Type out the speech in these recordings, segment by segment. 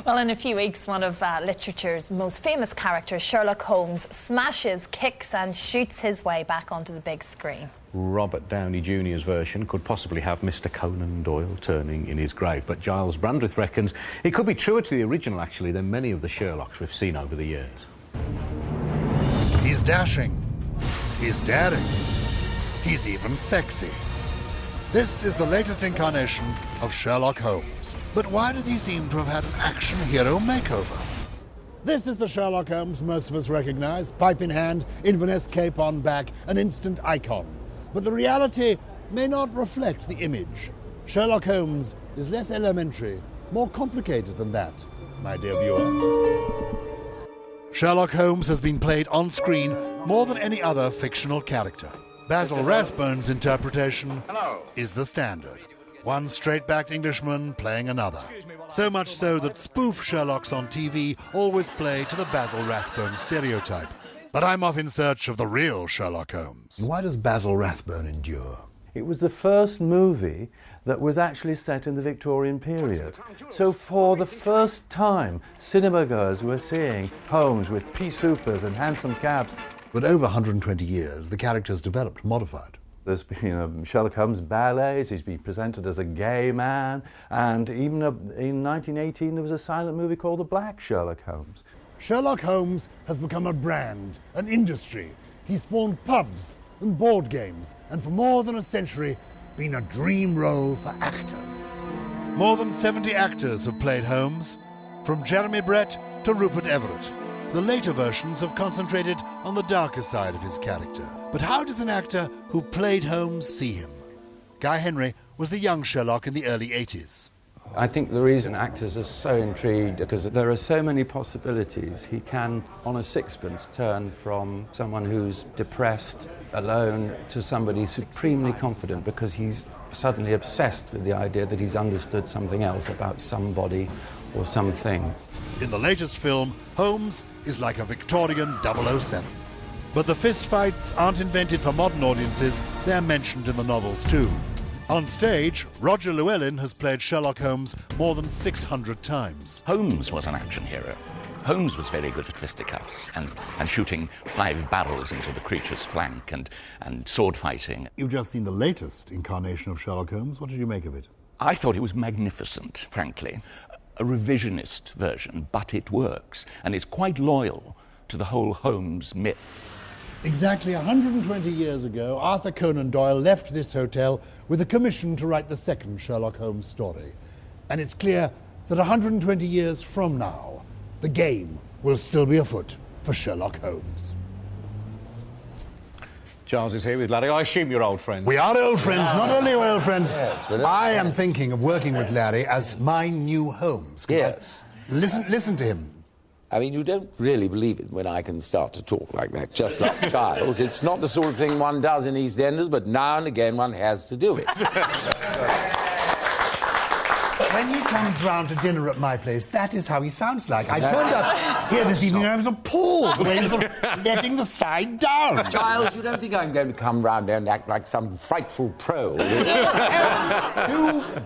Well, in a few weeks, one of literature's most famous characters, Sherlock Holmes, smashes, kicks and shoots his way back onto the big screen. Robert Downey Jr.'s version could possibly have Mr. Conan Doyle turning in his grave, but Gyles Brandreth reckons it could be truer to the original, actually, than many of the Sherlocks we've seen over the years. He's dashing. He's daring. He's even sexy. This is the latest incarnation of Sherlock Holmes. But why does he seem to have had an action hero makeover? This is the Sherlock Holmes most of us recognise. Pipe in hand, Inverness cape on back, an instant icon. But the reality may not reflect the image. Sherlock Holmes is less elementary, more complicated than that, my dear viewer. Sherlock Holmes has been played on screen more than any other fictional character. Basil Rathbone's interpretation is the standard. One straight-backed Englishman playing another. So much so that spoof Sherlocks on TV always play to the Basil Rathbone stereotype. But I'm off in search of the real Sherlock Holmes. Why does Basil Rathbone endure? It was the first movie that was actually set in the Victorian period. So for the first time, cinemagoers were seeing Holmes with pea soupers and hansom cabs. But over 120 years, the character's developed, modified. There's been Sherlock Holmes ballets, he's been presented as a gay man, and even in 1918 there was a silent movie called The Black Sherlock Holmes. Sherlock Holmes has become a brand, an industry. He's spawned pubs and board games, and for more than a century, been a dream role for actors. More than 70 actors have played Holmes, from Jeremy Brett to Rupert Everett. The later versions have concentrated on the darker side of his character. But how does an actor who played Holmes see him? Guy Henry was the young Sherlock in the early 80s. I think the reason actors are so intrigued because there are so many possibilities. He can, on a sixpence, turn from someone who's depressed, alone, to somebody supremely confident because he's suddenly obsessed with the idea that he's understood something else about somebody or something. In the latest film, Holmes is like a Victorian 007. But the fistfights aren't invented for modern audiences, they're mentioned in the novels too. On stage, Roger Llewellyn has played Sherlock Holmes more than 600 times. Holmes was an action hero. Holmes was very good at fisticuffs and shooting 5 barrels into the creature's flank and sword fighting. You've just seen the latest incarnation of Sherlock Holmes. What did you make of it? I thought it was magnificent, frankly. A revisionist version, but it works, and it's quite loyal to the whole Holmes myth. Exactly 120 years ago, Arthur Conan Doyle left this hotel with a commission to write the second Sherlock Holmes story. And it's clear that 120 years from now, the game will still be afoot for Sherlock Holmes. Gyles is here with Larry. I assume you're old friends. We are old friends, not only old friends. Yes, I am thinking of working with Larry as my new Holmes. Yes. Listen to him. I mean, you don't really believe it when I can start to talk like that, just like Gyles. It's not the sort of thing one does in EastEnders, but now and again one has to do it. When he comes round to dinner at my place, that is how he sounds like. I turned up here this evening and I was appalled the way he was letting the side down. Gyles, you don't think I'm going to come round there and act like some frightful pro?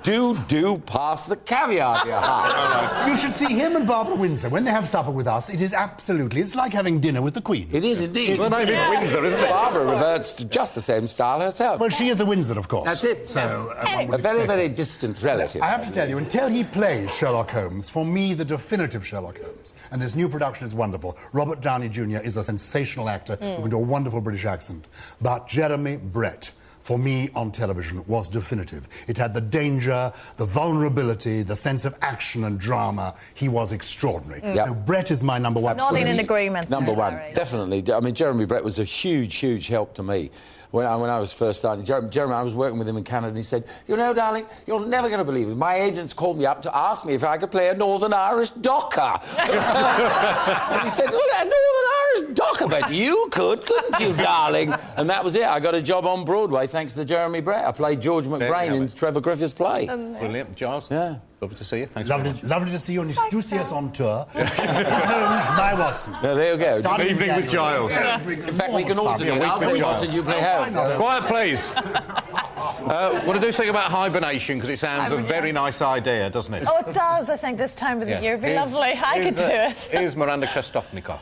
do pass the caviar to your heart. You should see him and Barbara Windsor. When they have supper with us, it is absolutely... It's like having dinner with the Queen. It is indeed. Well, name is Windsor, isn't it? Barbara reverts to just the same style herself. Well, she is a Windsor, of course. That's it. So, a very, very distant relative. I have to tell you, until he plays Sherlock Holmes, for me, the definitive Sherlock Holmes, and this new production is wonderful. Robert Downey Jr. is a sensational actor who can do a wonderful British accent. But Jeremy Brett, for me, on television, was definitive. It had the danger, the vulnerability, the sense of action and drama. He was extraordinary. Yep. So Brett is my number one. Nodding in agreement. Number one, definitely. I mean, Jeremy Brett was a huge, huge help to me. When I was first starting, Jeremy, I was working with him in Canada, and he said, you know, darling, you're never going to believe it. My agents called me up to ask me if I could play a Northern Irish docker. And he said, well, a Northern Irish docker, but you could, couldn't you, darling? And that was it. I got a job on Broadway thanks to Jeremy Brett. I played George McBrain in Trevor Griffith's play. Brilliant, Gyles. Yeah. Lovely to see you. Thanks. Lovely to see you, and do see us on tour. His Holmes, my Watson. Yeah, there you go. Good evening with Gyles. In fact, we can alternate. I'll play Watson, you play Holmes. Quiet, please. Want to do something about hibernation, because it sounds a very nice idea, doesn't it? Oh, it does, I think, this time of the year. It'd be lovely. I could do it. Here's Miranda Krestofnikov.